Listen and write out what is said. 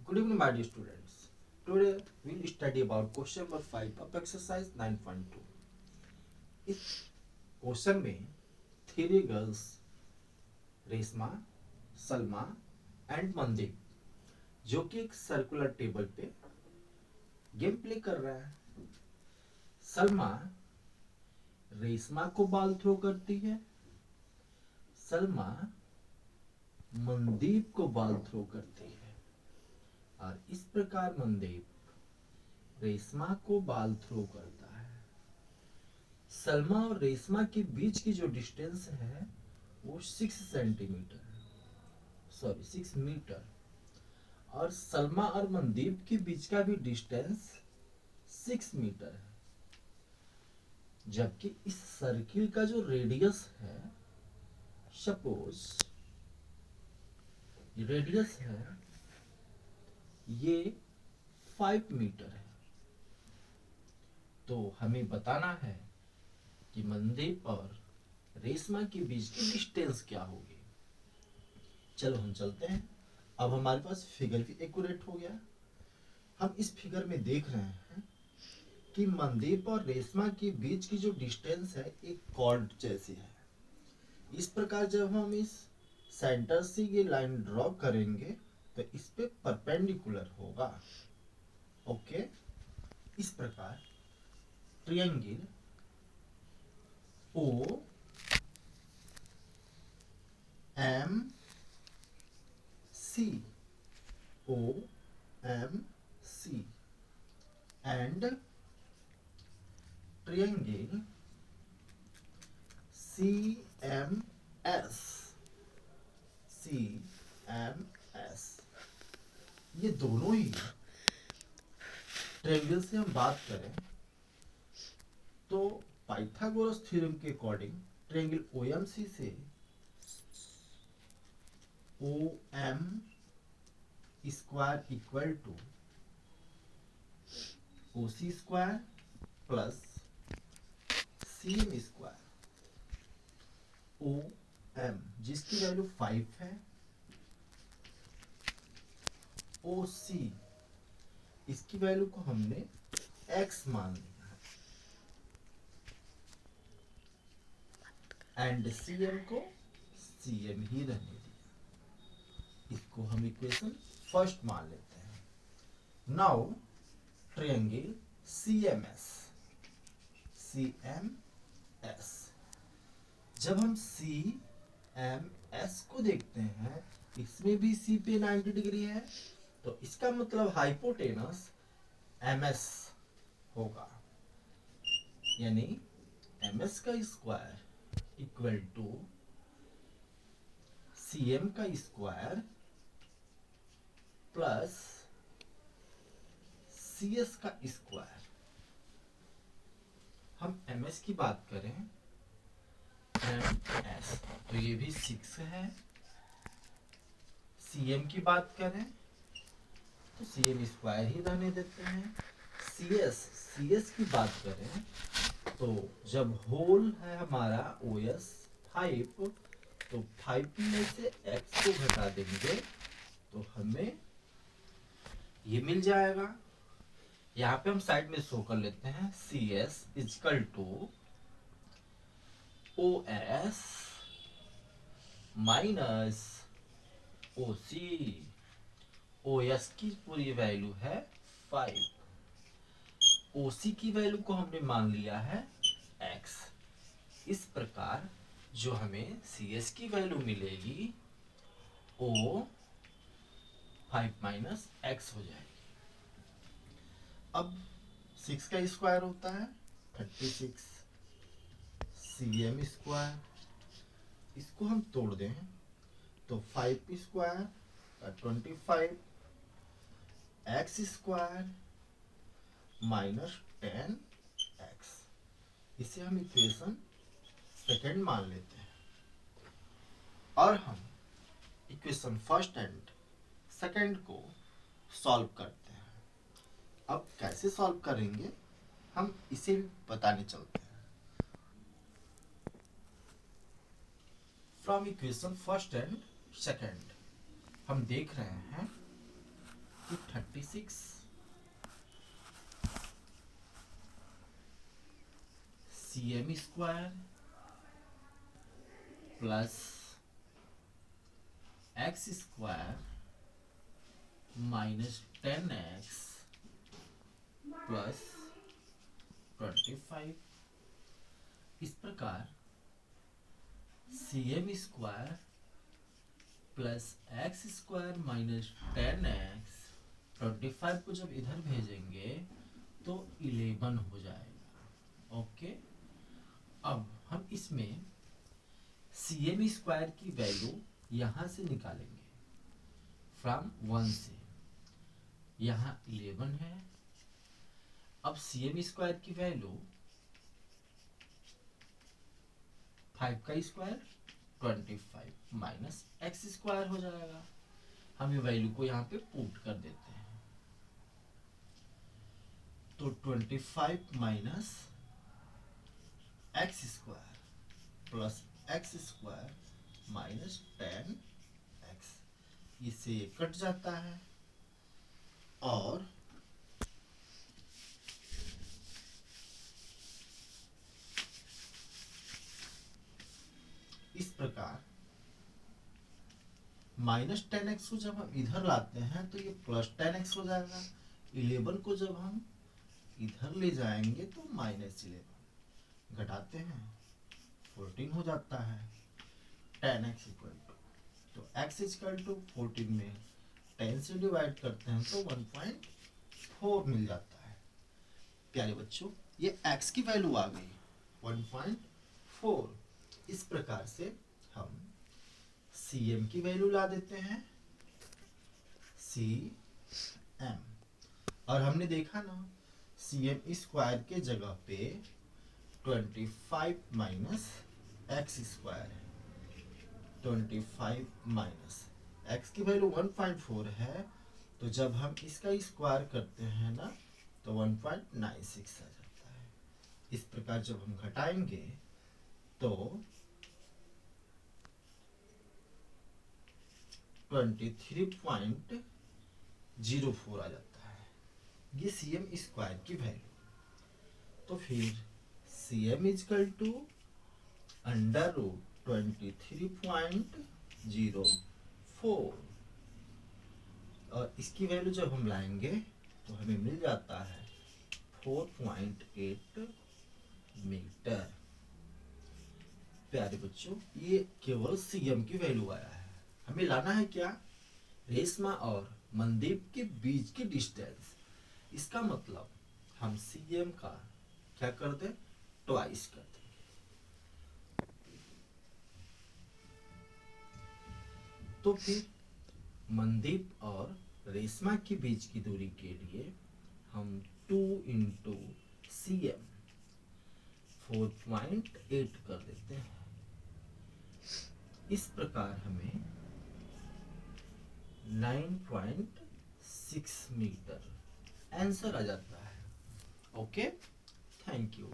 Good evening, my dear students. Today we'll study about question number 5 of exercise 9.2. इस question में three girls Reshma, Salma and Mandeep जो कि एक circular table पे game play कर रहा है। सलमा रेशमा को बॉल थ्रो करती है, सलमा मनदीप को बॉल थ्रो करती है और इस प्रकार मनदीप रेशमा को बॉल थ्रो करता है। सलमा और रेशमा के बीच की जो डिस्टेंस है वो 6 सेंटीमीटर, सॉरी 6 मीटर, और सलमा और मनदीप के बीच का भी डिस्टेंस 6 मीटर है। जबकि इस सर्किल का जो रेडियस है, सपोज रेडियस है ये 5 मीटर है, तो हमें बताना है कि मनदीप और रेशमा के बीच की डिस्टेंस क्या होगी। चलो हम चलते हैं। अब हमारे पास फिगर भी एक्यूरेट हो गया। हम इस फिगर में देख रहे हैं कि मनदीप और रेशमा के बीच की जो डिस्टेंस है एक कॉर्ड जैसी है। इस प्रकार जब हम इस सेंटर से ये लाइन ड्रॉ करेंगे तो इस पे परपेंडिकुलर होगा। ओके, इस प्रकार triangle O M C, O M C and triangle C M S, C M S, ये दोनों ही ट्रायंगल से हम बात करें तो पाइथागोरस थ्योरम के अकॉर्डिंग ट्रायंगल ओएमसी से O M square equal to O C square plus C M square, O M जिसकी वैल्यू 5 है, ओ सी इसकी वैल्यू को हमने x मान लिया है एंड सी एम को सी एम ही रहने दिया। इसको हम इक्वेशन फर्स्ट मान लेते हैं। Now triangle C M S, जब हम सी एम एस को देखते हैं इसमें भी सी पे 90 डिग्री है, तो इसका मतलब हाइपोटेनस एम एस होगा, यानी एम एस का square equal to C M का स्क्वायर प्लस सी एस का स्क्वायर। हम एम एस की बात करें एम एस तो ये भी 6 है, सी एम की बात करें तो सी एम स्क्वायर ही रहने देते हैं। सी एस की बात करें तो जब होल है हमारा ओ एस 5, तो 5 में से x को घटा देंगे तो हमें ये मिल जाएगा। यहाँ पे हम साइड में शो कर लेते हैं C S equal to O S minus O C. O S की पूरी वैल्यू है 5, ओ सी की वैल्यू को हमने मान लिया है x। इस प्रकार जो हमें सी एस की वैल्यू मिलेगी ओ 5 माइनस एक्स हो जाएगी। अब 6 का स्क्वायर होता है 36, सी एम स्क्वायर, इसको हम तोड़ दें तो 5 square 25 x square minus 10 x. इसे हम इक्वेशन सेकेंड मान लेते हैं और हम इक्वेशन फर्स्ट एंड सेकेंड को सॉल्व करते हैं। अब कैसे सॉल्व करेंगे हम इसे भी बताने चलते हैं। From equation first and second हम देख रहे हैं कि 36 cm square plus x square minus 10x plus 25। इस प्रकार cm square plus x square minus 10x 25 को जब इधर भेजेंगे तो 11 हो जाएगा। ओके, अब हम इसमें cm स्क्वायर की वैल्यू यहां से निकालेंगे फ्रॉम 1 से, यहाँ 11 है। अब cm स्क्वायर की वैल्यू 5 का स्क्वायर 25 माइनस एक्स स्क्वायर हो जाएगा। हम ये वैल्यू को यहाँ पे पुट कर देते हैं, तो 25 minus x square plus x square minus 10x, इससे ये कट जाता है और इस प्रकार माइनस 10x को जब हम इधर लाते हैं तो ये प्लस 10x हो जाएगा। 11 को जब हम इधर ले जाएंगे तो माइनस 11 घटाते हैं 14 हो जाता है। 10x इक्वल तो x इक्वल टू 14 में 10 से डिवाइड करते हैं तो 1.4 मिल जाता है। प्यारे बच्चों, ये x की वैल्यू आ गई 1.4। इस प्रकार से हम cm की वैल्यू ला देते हैं cm, और हमने देखा ना cm स्क्वायर के जगह पे 25 माइनस एक्स स्क्वायर है। 25 माइनस एक्स की वैल्यू 1.4 है, तो जब हम इसका स्क्वायर करते हैं ना तो 1.96 आ जाता है। इस प्रकार जब हम घटाएंगे तो 23.04 आ जाता है, ये cm स्क्वायर की वैल्यू। तो फिर cm equal to under root 23.04, और इसकी वैल्यू जब हम लाएंगे तो हमें मिल जाता है 4.8 मीटर। प्यारे बच्चों, ये केवल cm की वैल्यू आया है। हमें लाना है क्या? रेशमा और मनदीप के बीच की डिस्टेंस। इसका मतलब हम cm का क्या कर दें, ट्वाइस कर देंगे। तो फिर मनदीप और रेशमा के बीच की दूरी के लिए हम 2 इंटू cm 4.8 कर देते हैं। इस प्रकार हमें 9.6 मीटर आंसर आ जाता है। Okay, thank you.